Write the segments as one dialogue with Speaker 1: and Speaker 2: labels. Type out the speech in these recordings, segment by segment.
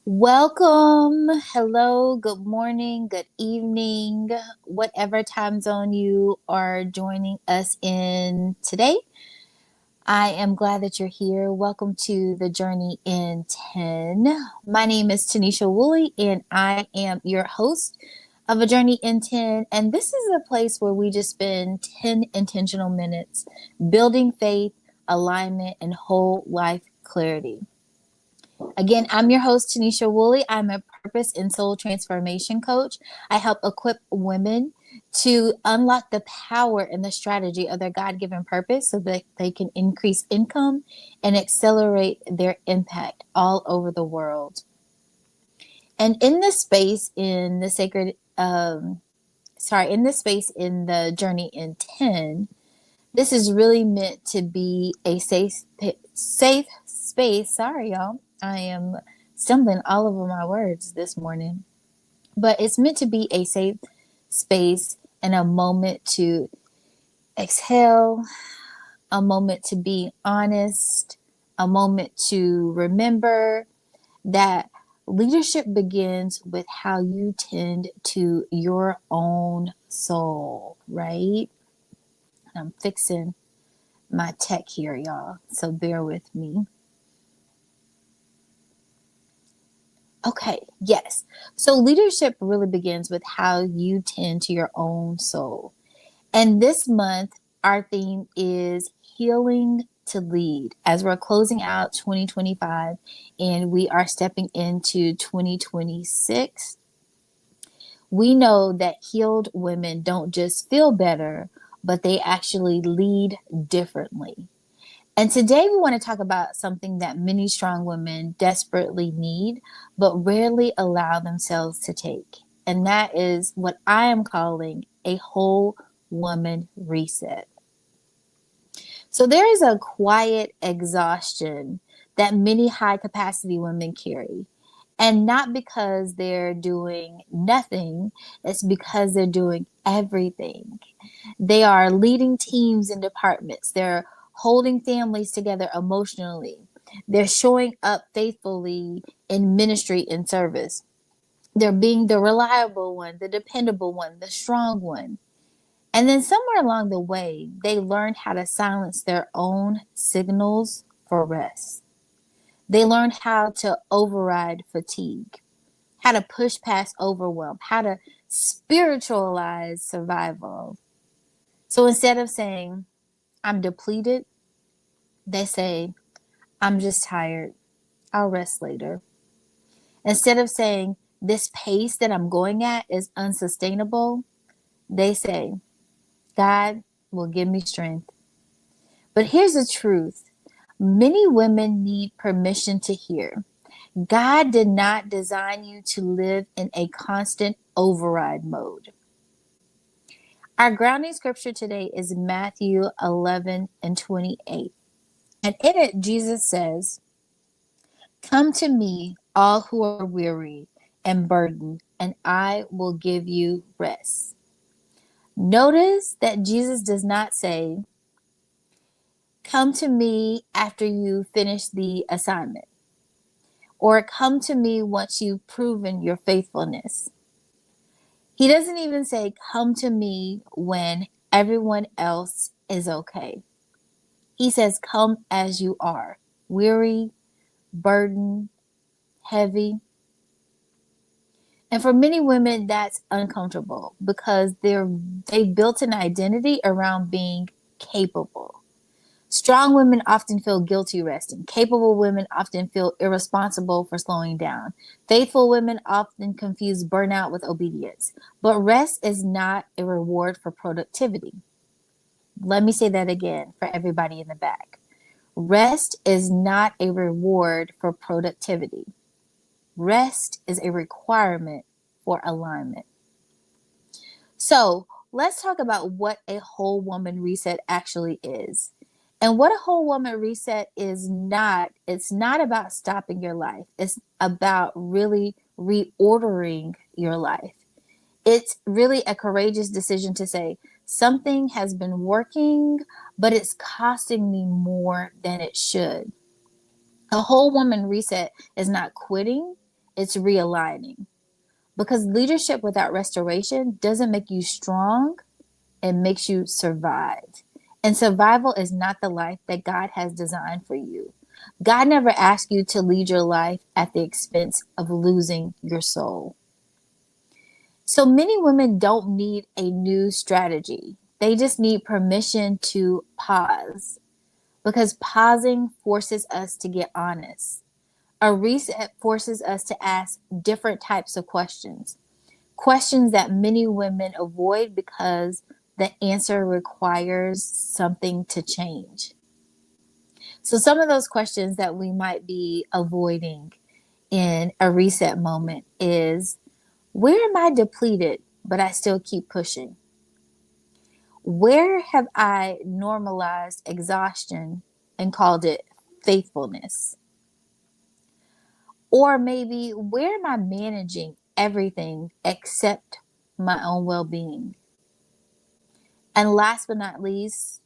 Speaker 1: Welcome. Hello. Good morning. Good evening. Whatever time zone you are joining us in today. I am glad that you're here. Welcome to the Journey in 10. My name is Tanisha Woolley, and I am your host of A Journey in 10. And this is a place where we just spend 10 intentional minutes building faith, alignment, and whole life clarity. Again, I'm your host, Tanisha Woolley. I'm a purpose and soul transformation coach. I help equip women to unlock the power and the strategy of their God given purpose so that they can increase income and accelerate their impact all over the world. And in this space, in the in the Journey in 10, this is really meant to be a safe space. Sorry, y'all. I am stumbling all over my words this morning. But it's meant to be a safe space and a moment to exhale, a moment to be honest, a moment to remember that leadership begins with how you tend to your own soul, right? I'm fixing my tech here, y'all. So bear with me. Okay, yes. So leadership really begins with how you tend to your own soul. And this month, our theme is healing to lead as we're closing out 2025 and we are stepping into 2026. We know that healed women don't just feel better, but they actually lead differently. And today we want to talk about something that many strong women desperately need, but rarely allow themselves to take. And that is what I am calling a whole woman reset. So there is a quiet exhaustion that many high capacity women carry. And not because they're doing nothing, it's because they're doing everything. They are leading teams and departments. They're holding families together emotionally. They're showing up faithfully in ministry and service. They're being the reliable one, the dependable one, the strong one. And then somewhere along the way, they learned how to silence their own signals for rest. They learned how to override fatigue, how to push past overwhelm, how to spiritualize survival. So instead of saying, I'm depleted, they say, I'm just tired. I'll rest later. Instead of saying, this pace that I'm going at is unsustainable, they say, God will give me strength. But here's the truth. Many women need permission to hear. God did not design you to live in a constant override mode. Our grounding scripture today is Matthew 11 and 28. And in it, Jesus says, come to me, all who are weary and burdened, and I will give you rest. Notice that Jesus does not say, come to me after you finish the assignment, or come to me once you've proven your faithfulness. He doesn't even say, come to me when everyone else is okay. He says, come as you are, weary, burdened, heavy. And for many women, that's uncomfortable because they've built an identity around being capable. Strong women often feel guilty resting. Capable women often feel irresponsible for slowing down. Faithful women often confuse burnout with obedience. But rest is not a reward for productivity. Let me say that again for everybody in the back. Rest is not a reward for productivity. Rest is a requirement for alignment. So let's talk about what a whole woman reset actually is. And what a whole woman reset is not, it's not about stopping your life. It's about really reordering your life. It's really a courageous decision to say, something has been working, but it's costing me more than it should. A whole woman reset is not quitting. It's realigning. Because leadership without restoration doesn't make you strong, it makes you survive. And survival is not the life that God has designed for you. God never asked you to lead your life at the expense of losing your soul. So many women don't need a new strategy. They just need permission to pause, because pausing forces us to get honest. A reset forces us to ask different types of questions, questions that many women avoid because the answer requires something to change. So, some of those questions that we might be avoiding in a reset moment is, where am I depleted, but I still keep pushing? Where have I normalized exhaustion and called it faithfulness? Or maybe, where am I managing everything except my own well being? And last but not least,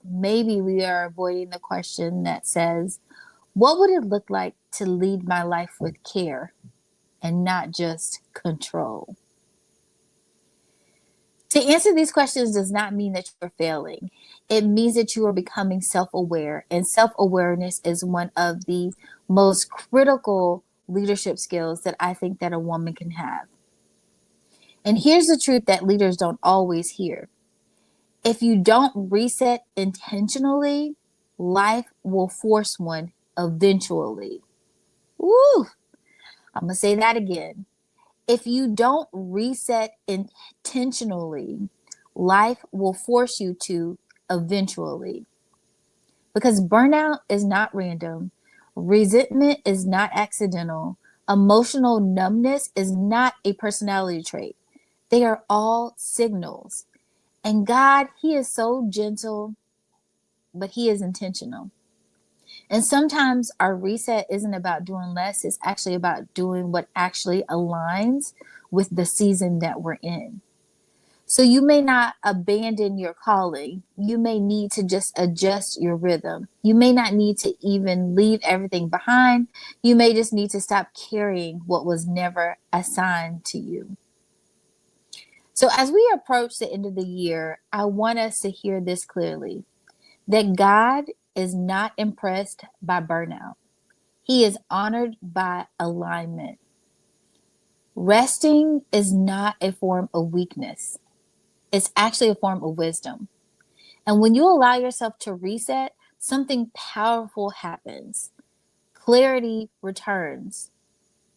Speaker 1: maybe we are avoiding the question that says, what would it look like to lead my life with care and not just control? To answer these questions does not mean that you're failing. It means that you are becoming self aware. And self awareness is one of the most critical leadership skills that I think that a woman can have. And here's the truth that leaders don't always hear: if you don't reset intentionally, life will force one eventually. Woo! I'm going to say that again. If you don't reset intentionally, life will force you to eventually. Because burnout is not random, resentment is not accidental, emotional numbness is not a personality trait. They are all signals. And God, He is so gentle, but He is intentional. And sometimes our reset isn't about doing less, it's actually about doing what actually aligns with the season that we're in. So you may not abandon your calling. You may need to just adjust your rhythm. You may not need to even leave everything behind. You may just need to stop carrying what was never assigned to you. So as we approach the end of the year, I want us to hear this clearly, that God is not impressed by burnout. He is honored by alignment. Resting is not a form of weakness. It's actually a form of wisdom. And when you allow yourself to reset, something powerful happens. Clarity returns.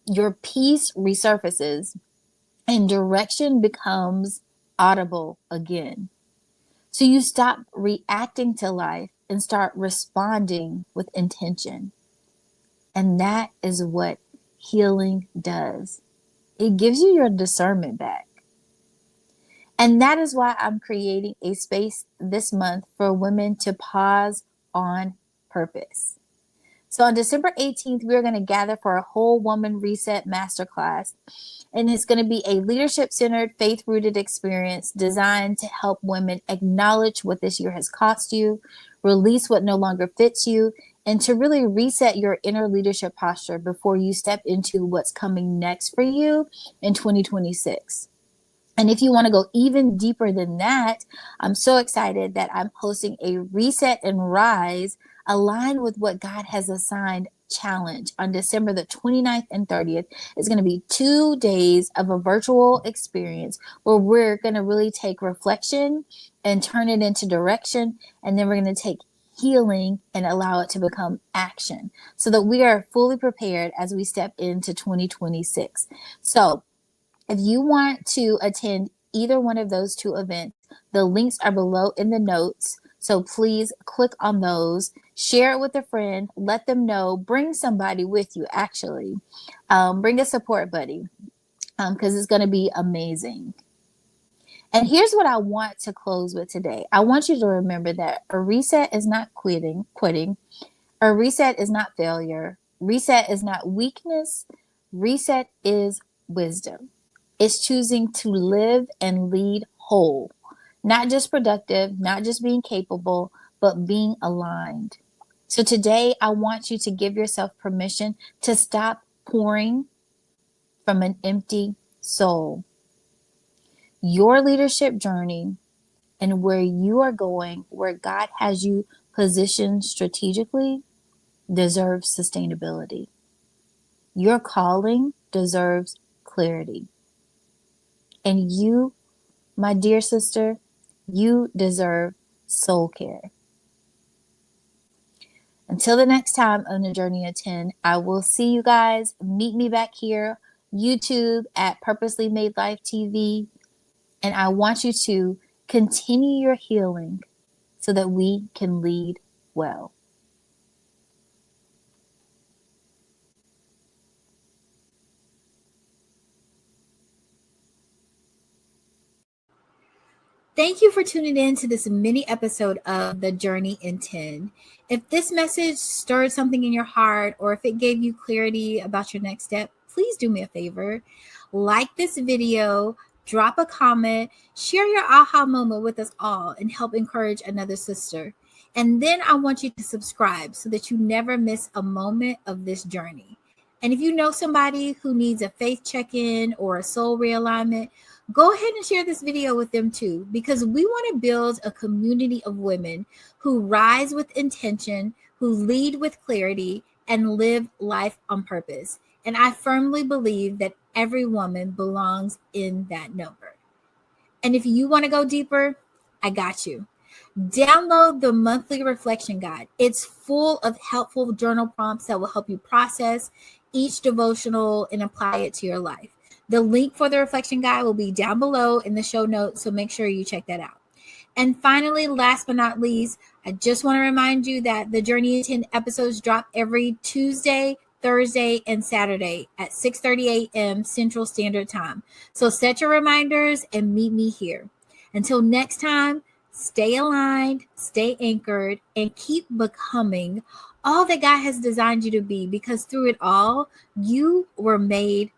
Speaker 1: Your peace resurfaces and direction becomes audible again. So you stop reacting to life and start responding with intention. And that is what healing does. It gives you your discernment back. And that is why I'm creating a space this month for women to pause on purpose. So on December 18th, we're going to gather for a whole woman reset masterclass. And it's going to be a leadership centered, faith rooted experience designed to help women acknowledge what this year has cost you, release what no longer fits you, and to really reset your inner leadership posture before you step into what's coming next for you in 2026. And if you want to go even deeper than that, I'm so excited that I'm hosting a Reset and Rise aligned with what God has assigned challenge on December the 29th and 30th. It's going to be 2 days of a virtual experience where we're going to really take reflection and turn it into direction. And then we're going to take healing and allow it to become action so that we are fully prepared as we step into 2026. So if you want to attend either one of those two events, the links are below in the notes. So please click on those, share it with a friend, let them know, bring somebody with you, actually. Bring a support buddy, because it's going to be amazing. And here's what I want to close with today. I want you to remember that a reset is not quitting. A reset is not failure. Reset is not weakness. Reset is wisdom. It's choosing to live and lead whole, not just productive, not just being capable, but being aligned. So today, I want you to give yourself permission to stop pouring from an empty soul. Your leadership journey and where you are going, where God has you positioned strategically, deserves sustainability. Your calling deserves clarity. And you, my dear sister, you deserve soul care. Until the next time on the Journey of 10, I will see you guys. Meet me back here, YouTube at Purposely Made Life TV. And I want you to continue your healing so that we can lead well. Thank you for tuning in to this mini episode of The Journey in 10. If this message stirred something in your heart or if it gave you clarity about your next step, please do me a favor. Like this video, drop a comment, share your aha moment with us all, and help encourage another sister. And then I want you to subscribe so that you never miss a moment of this journey. And if you know somebody who needs a faith check-in or a soul realignment, go ahead and share this video with them too, because we want to build a community of women who rise with intention, who lead with clarity, and live life on purpose. And I firmly believe that every woman belongs in that number. And if you want to go deeper, I got you. Download the monthly reflection guide. It's full of helpful journal prompts that will help you process each devotional and apply it to your life. The link for the reflection guide will be down below in the show notes, so make sure you check that out. And finally, last but not least, I just want to remind you that the Journey in 10 episodes drop every Tuesday, Thursday, and Saturday at 6:30 a.m. Central Standard Time. So set your reminders and meet me here. Until next time, stay aligned, stay anchored, and keep becoming all that God has designed you to be, because through it all, you were made